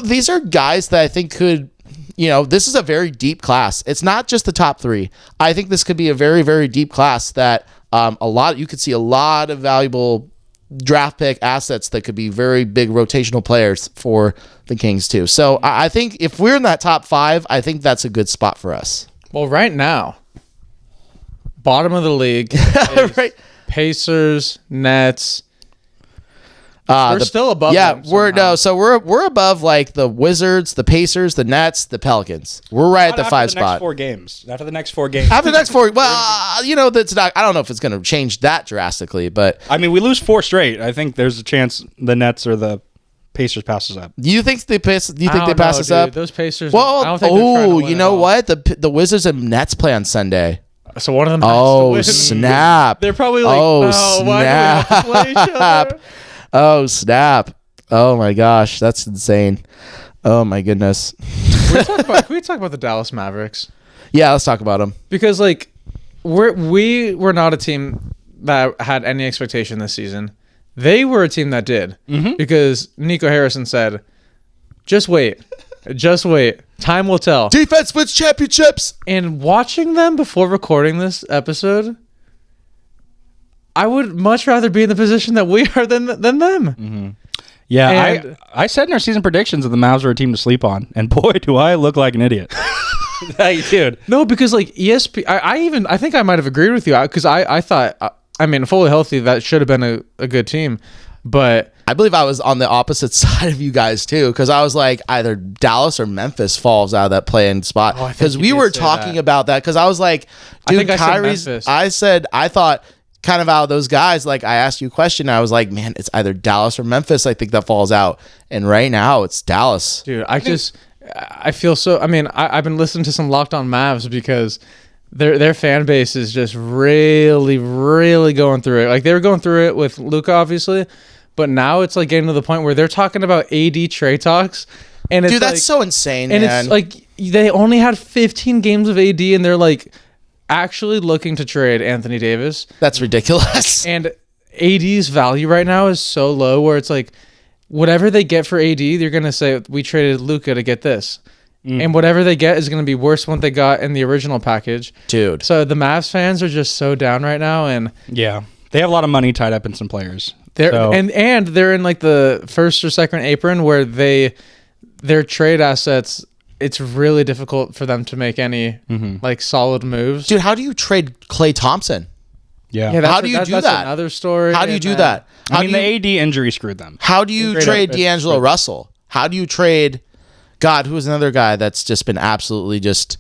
these are guys that I think could, this is a very deep class. It's not just the top 3. I think this could be a very, very deep class that you could see a lot of valuable draft pick assets that could be very big rotational players for the Kings too. So I think if we're in that top 5, I think that's a good spot for us. Well, right now, bottom of the league is Right. Pacers, Nets. We're still above them somehow. we're above like the Wizards, the Pacers, the Nets, the Pelicans. We're right at the 5 spot. After the next 4 games. After the next 4, well, that's not. I don't know if it's going to change that drastically, but I mean, we lose 4 straight. I think there's a chance the Nets or the Pacers passes up. do you think they pass? Do you I think they don't pass know, us dude. up? Those Pacers. Well, I don't think they're trying to win you at know all. what? The Wizards and Nets play on Sunday. So one of them has to Oh win. snap! They're probably like, Oh, why do we have to play each other? Oh snap! Oh my gosh, that's insane. Oh my goodness. Can we talk about the Dallas Mavericks? Yeah, let's talk about them. Because like we were not a team that had any expectation this season. They were a team that did. Because Nico Harrison said, just wait. Time will tell. Defense wins championships. And watching them before recording this episode, I would much rather be in the position that we are than them. Yeah, And- I said in our season predictions that the Mavs are a team to sleep on, and boy, do I look like an idiot. Hey, dude. No, because like ESP, I think I might have agreed with you because I thought, I mean, fully healthy, that should have been a good team. But I believe I was on the opposite side of you guys too, because I was like either Dallas or Memphis falls out of that play-in spot. Oh, I think Because you we did were say talking that. about that. Because I was like, I dude, think I said Kyrie's. Memphis. I thought kind of out of those guys. Like I asked you a question, I was like, man, it's either Dallas or Memphis. I think that falls out, and right now it's Dallas. dude, I feel so. I mean, I've been listening to some Locked On Mavs because their fan base is just really, really going through it. Like they were going through it with Luka, obviously, but now it's like getting to the point where they're talking about AD trade talks, and it's Dude, that's like, so insane, and man. it's like they only had 15 games of AD, and they're like actually looking to trade Anthony Davis, That's ridiculous. and AD's value right now is so low where it's like whatever they get for AD, they're gonna say we traded Luka to get this. And whatever they get is going to be worse than what they got in the original package. Dude. So the Mavs fans are just so down right now, and Yeah. They have a lot of money tied up in some players. they're So- and they're in like the first or second apron where their trade assets. It's really difficult for them to make any like solid moves. Dude, how do you trade Klay Thompson? Yeah. Yeah, that's How do you do that's that? Another story. How do you and do then- that? How I mean, do you, the AD injury screwed them. how do you Trade trade up- D'Angelo Russell? How do you trade? God, who's another guy that's just been absolutely just.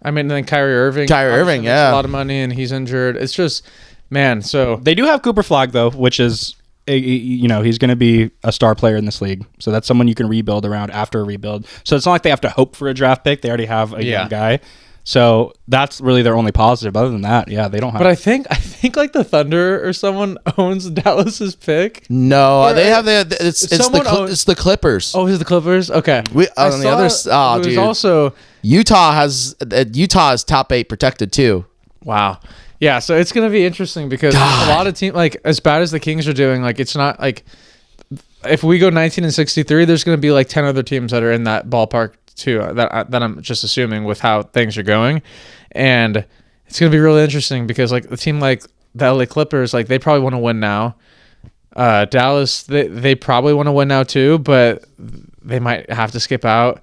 I mean, and then Kyrie Irving. Kyrie obviously Irving, makes yeah. a lot of money, and he's injured. It's just, man. So They do have Cooper Flag, though, which is, he's going to be a star player in this league. So that's someone you can rebuild around after a rebuild. So it's not like they have to hope for a draft pick. They already have a young guy. So that's really their only positive. Other than that, yeah, they don't have. But I think like the Thunder or someone owns Dallas's pick. No, Or, they have it's someone owns- it's the Clippers. Oh, is it the Clippers? Okay. I On the saw other oh, it was dude. also Utah is top 8 protected too. wow. Yeah, so it's gonna be interesting because God. a lot of teams, like as bad as the Kings are doing, like it's not like if we go 19-63, there's gonna be like 10 other teams that are in that ballpark too. That I'm just assuming with how things are going, and it's gonna be really interesting because like the team like the LA Clippers, like they probably want to win now. Dallas, they probably want to win now too, but they might have to skip out.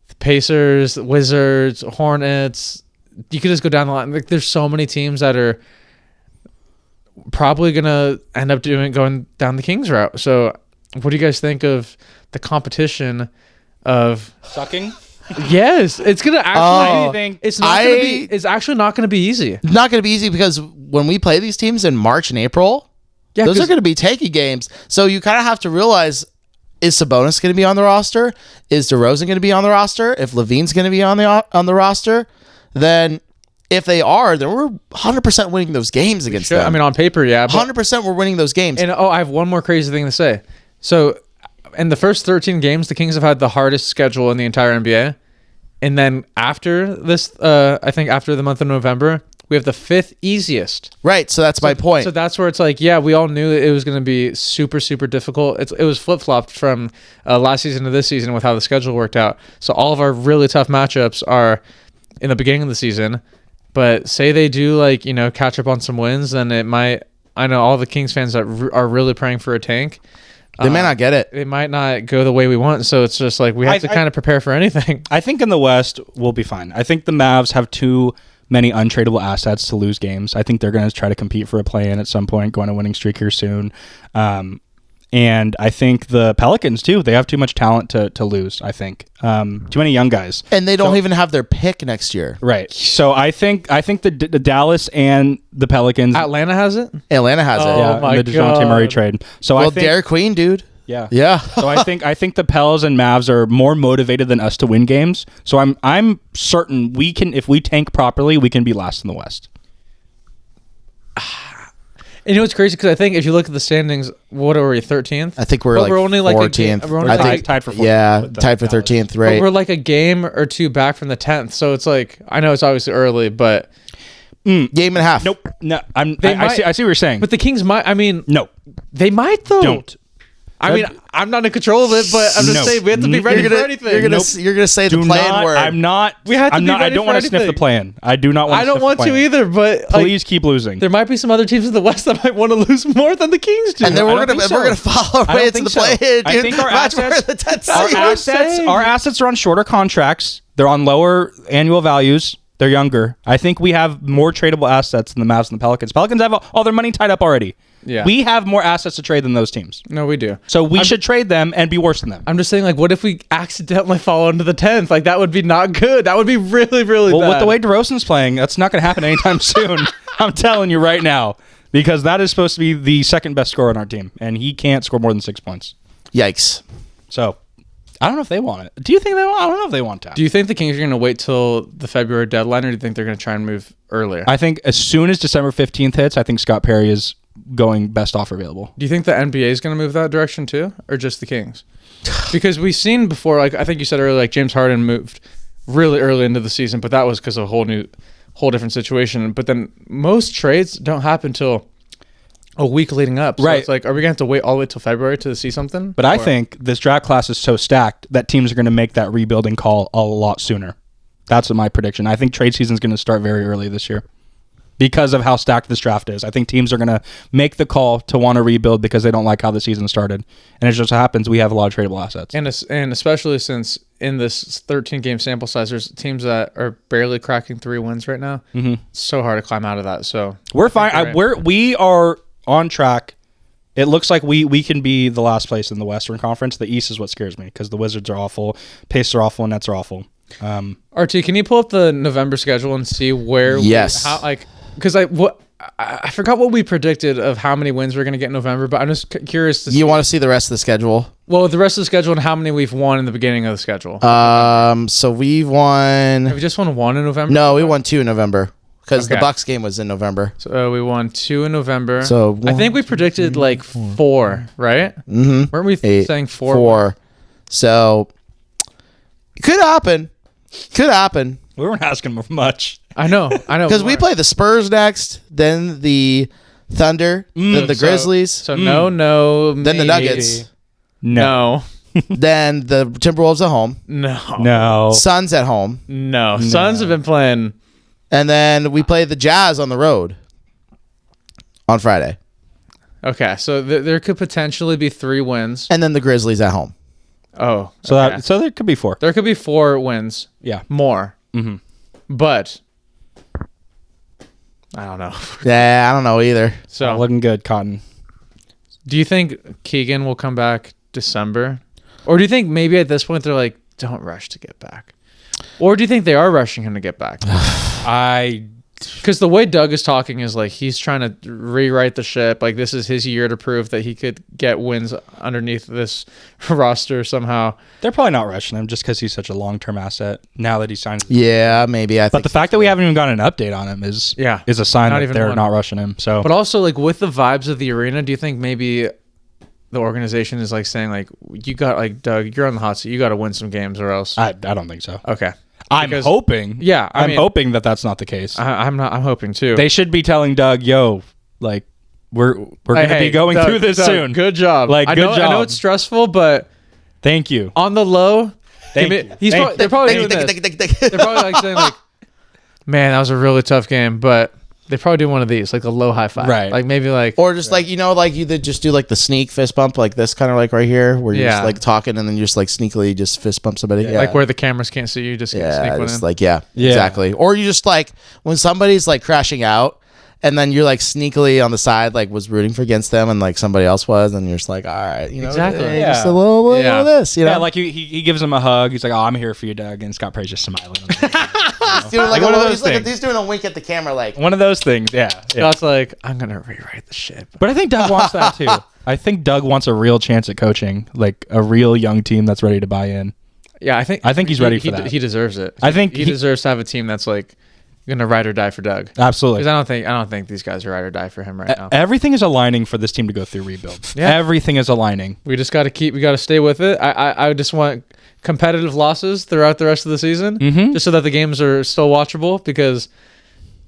The Pacers, Wizards, Hornets. You could just go down the line. Like, there's so many teams that are probably gonna end up going down the Kings route. So, what do you guys think of the competition of? sucking. Yes, it's gonna actually. Oh, think It's not gonna be. It's actually not gonna be easy. Not going to be easy because when we play these teams in March and April, Yeah, those 'cause- are going to be taking games. So you kind of have to realize, is Sabonis going to be on the roster? Is DeRozan going to be on the roster? If Levine's going to be on the roster, then if they are, then we're 100% winning those games against Sure, them. I mean, on paper, yeah. But 100% we're winning those games. And I have one more crazy thing to say. So, in the first 13 games, the Kings have had the hardest schedule in the entire NBA. And then after this, I think after the month of November, we have the 5th easiest. Right, so that's my point. So that's where it's like, yeah, we all knew it was going to be super, super difficult. It was flip-flopped from last season to this season with how the schedule worked out. So all of our really tough matchups are in the beginning of the season. But say they do catch up on some wins, then it might. I know all the Kings fans that are really praying for a tank. They may not get it. It might not go the way we want. So it's just like we have to kind of prepare for anything. I think in the West we'll be fine. I think the Mavs have too many untradeable assets to lose games. I think they're going to try to compete for a play-in at some point, go on a winning streak here soon. And I think the Pelicans too. They have too much talent to lose. I think too many young guys, And they don't even have their pick next year. right? So I think the Dallas and the Pelicans, Atlanta has it. Atlanta has Oh, it. yeah, my in the DeJounte God. Murray trade. So Well, I think Derek Queen, dude. yeah. Yeah. So I think the Pels and Mavs are more motivated than us to win games. So I'm certain we can, if we tank properly, we can be last in the West. And you know what's crazy? Because I think if you look at the standings, what are we, 13th? I think we're But like we're only like a 14th. we're only I tied- think tied for 14th yeah, with the tied for Dallas. 13th, But right? we're like a game or two back from the 10th. So it's like, I know it's obviously early, but Game and a half. Nope. No, I might- see what you're saying. the Kings might, I mean, No, they might though. don't. I mean, I'm not in control of it, but I'm just No. saying we have to be ready for anything. You're gonna say the Do plan not. word. I'm not. We have to I'm be not. I ready don't for want to sniff the anything. plan. I do not want. I don't want to either, but like, Please keep losing. there might be some other teams in the West that might want to lose more than the Kings do. and then I we're don't gonna think so. we're gonna follow our I way don't into think the so. play. Dude. I think our Watch, we're assets, in the 10th our seed. assets, our assets are on shorter contracts. They're on lower annual values. They're younger. I think we have more tradable assets than the Mavs and the Pelicans. Pelicans have all their money tied up already. Yeah. We have more assets to trade than those teams. No, we do. So we should trade them and be worse than them. I'm just saying, like, what if we accidentally fall into the 10th? Like, that would be not good. That would be really, really Well, bad. with the way DeRozan's playing, that's not going to happen anytime soon. I'm telling you right now. Because that is supposed to be the second best scorer on our team. And he can't score more than 6 points. Yikes. So, I don't know if they want it. Do you think they want? I don't know if they want to. Do you think the Kings are going to wait till the February deadline, or do you think they're going to try and move earlier? I think as soon as December 15th hits, I think Scott Perry is going best offer available. Do you think the NBA is going to move that direction too, or just the Kings? Because we've seen before, like I think you said earlier, like James Harden moved really early into the season, but that was because of a whole different situation. But then most trades don't happen till a week leading up. So Right. it's like, are we going to have to wait all the way till February to see something? But I think this draft class is so stacked that teams are going to make that rebuilding call a lot sooner. That's my prediction. I think trade season is going to start very early this year because of how stacked this draft is. I think teams are going to make the call to want to rebuild because they don't like how the season started. And it just happens we have a lot of tradable assets. And especially since in this 13-game sample size, there's teams that are barely cracking 3 wins right now. Mm-hmm. It's so hard to climb out of that. So we're fine. We are on track. It looks like we can be the last place in the Western Conference. The East is what scares me because the Wizards are awful, Pacers are awful, and Nets are awful. RT, can you pull up the November schedule and see where? Yes. Because I forgot what we predicted of how many wins we're going to get in November, but I'm just curious to see. You want to see the rest of the schedule? Well, the rest of the schedule and how many we've won in the beginning of the schedule. So we've won. Have we just won 1 in November? No, we won 2 in November because the Okay. Bucks game was in November. So we won 2 in November. So I think we predicted like 4, right? Mm-hmm. Weren't we saying 4? 4. So it could happen. Could happen. We weren't asking for much. I know. Because we play the Spurs next, then the Thunder, then the Grizzlies, So no, then the maybe. Nuggets, No. then the Timberwolves at home, No. Suns at home, No. Suns have been playing. and then we play the Jazz on the road on Friday, Okay, so there could potentially be 3 wins. and then the Grizzlies at home. Oh, So okay. so there could be 4. There could be 4 wins. Yeah. More. Mm-hmm. But I don't know. Yeah, I don't know either. So Looking good, Cotton. do you think Keegan will come back December? Or do you think maybe at this point they're like, don't rush to get back? Or do you think they are rushing him to get back? Because the way Doug is talking is like he's trying to rewrite the ship. Like this is his year to prove that he could get wins underneath this roster somehow. They're probably not rushing him just because he's such a long-term asset now that he signed. Yeah, maybe. But the fact that we haven't even gotten an update on him is a sign Not that even they're one. not rushing him. So, But also like with the vibes of the arena, do you think maybe the organization is like saying like, you got like Doug, you're on the hot seat. You got to win some games or else. I don't think so. Okay. I'm Because- hoping. Yeah, I I'm mean- hoping that that's not the case. I'm hoping too. They should be telling Doug, yo, like we're going to be going Doug, through this Doug, soon. Good job. Like, I good know, I know job. it's stressful, but Thank you. on the low, Thank they're you. probably doing this. They're probably like saying like, man, that was a really tough game, but they probably do one of these, like a low high five. Right. Like maybe like, Or just like, like you just do like the sneak fist bump, like this kind of like right here, where you're Yeah. just like talking and then you just like sneakily just fist bump somebody. Yeah. like where the cameras can't see you, just sneak yeah, one just in. like, Yeah. exactly. Or you just like when somebody's like crashing out and then you're like sneakily on the side, like was rooting for against them and like somebody else was, and you're just like, all right, Exactly. hey, Yeah. just a little Yeah. of this, you know? Yeah, like he gives him a hug. He's like, "Oh, I'm here for you, Doug." And Scott Perry's just smiling. He's doing like One a of little, those things. he's doing a wink at the camera, like, One of those things. Yeah. Scott's like, I'm gonna rewrite the shit. But I think Doug wants that too. I think Doug wants a real chance at coaching, like a real young team that's ready to buy in. Yeah, I think he's ready for that. He deserves it. I think he deserves to have a team that's like gonna ride or die for Doug. Absolutely. Because I don't think these guys are ride or die for him right now. Everything is aligning for this team to go through rebuild. Yeah. Everything is aligning. We just got to stay with it. I just want competitive losses throughout the rest of the season, just so that the games are still watchable. Because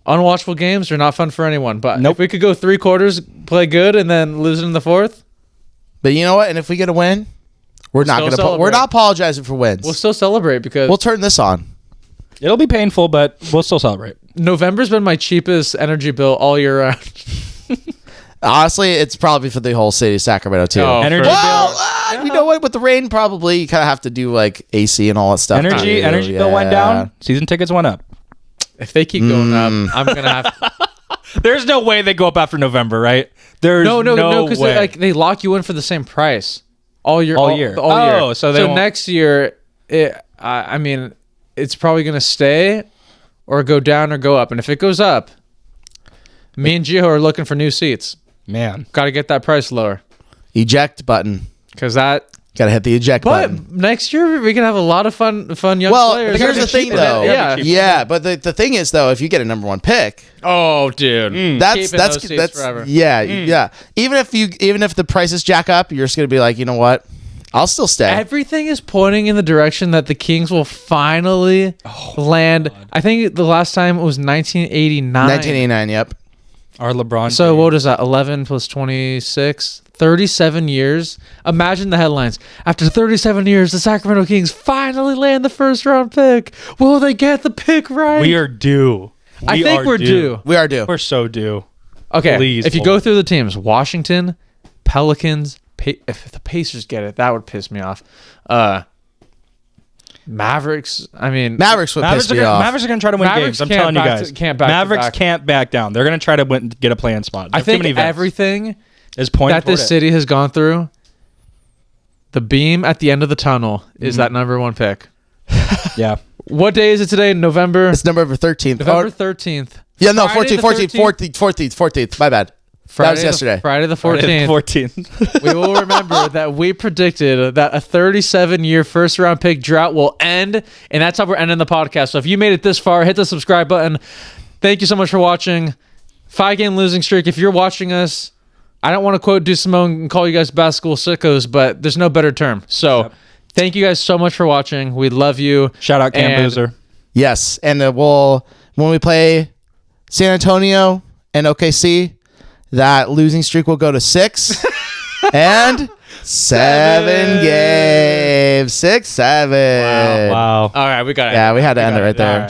unwatchable games are not fun for anyone. But Nope. if we could go 3 quarters, play good, and then lose in the 4th, but you know what? And if we get a win, we're not still gonna celebrate. we're not apologizing for wins. we'll still celebrate because We'll turn this on. It'll be painful, but we'll still celebrate. November's been my cheapest energy bill all year round. Honestly, it's probably for the whole city of Sacramento too. Oh, Energy for- Well, you know what? With the rain, probably you kind of have to do like AC and all that stuff. Energy bill went down. Season tickets went up. If they keep going up, I'm gonna have. There's no way they go up after November, right? There's No, because way. they lock you in for the same price all year. All year. All year. So they won't- next year, I mean, it's probably gonna stay or go down or go up. And if it goes up, me and Gio are looking for new seats. Man. Got to get that price lower Eject button. because that. Got to hit the eject button. But next year we can have a lot young Well, players. here's the thing, though. Yeah. But the thing is, though, if you get a number 1 pick, Oh, dude. that's forever. yeah. Even if the prices jack up, you're just gonna be like, you know what? I'll still stay. Everything is pointing in the direction that the Kings will finally land. I think the last time it was 1989. 1989. Yep. Our LeBron. So what is that? 11 plus 26, 37 years. Imagine the headlines. After 37 years, the Sacramento Kings finally land the first round pick. Will they get the pick right? We are due. I think we're due. We are due. We're so due. Okay. Please, if you go through the teams, Washington, Pelicans, if the Pacers get it, that would piss me off. Mavericks. I mean, Mavericks would piss me off. Mavericks are going to try to win Mavericks games. I'm can't telling you back guys. to- can't back to Mavericks back. can't back down. They're going to try to get a play-in spot. I Too think many vets everything is pointing that this toward it. city has gone through, the beam at the end of the tunnel is that number 1 pick. Yeah. What day is it today? November It's November 13th. November 13th. Yeah, no, Friday 14th. My bad. That was yesterday. Friday the Friday 14th. the 14th. We will remember that we predicted that a 37-year first-round pick drought will end, and that's how we're ending the podcast. So if you made it this far, hit the subscribe button. Thank you so much for watching. 5-game losing streak. If you're watching us, I don't want to quote DeSimone and call you guys basketball sickos, but there's no better term. So thank you guys so much for watching. We love you. Shout out Cam And- Boozer. Yes, and when we play San Antonio and OKC, that losing streak will go to 6 and 7 games. 6-7. Wow. All right, we got it. Yeah, we had to end it right there. All right.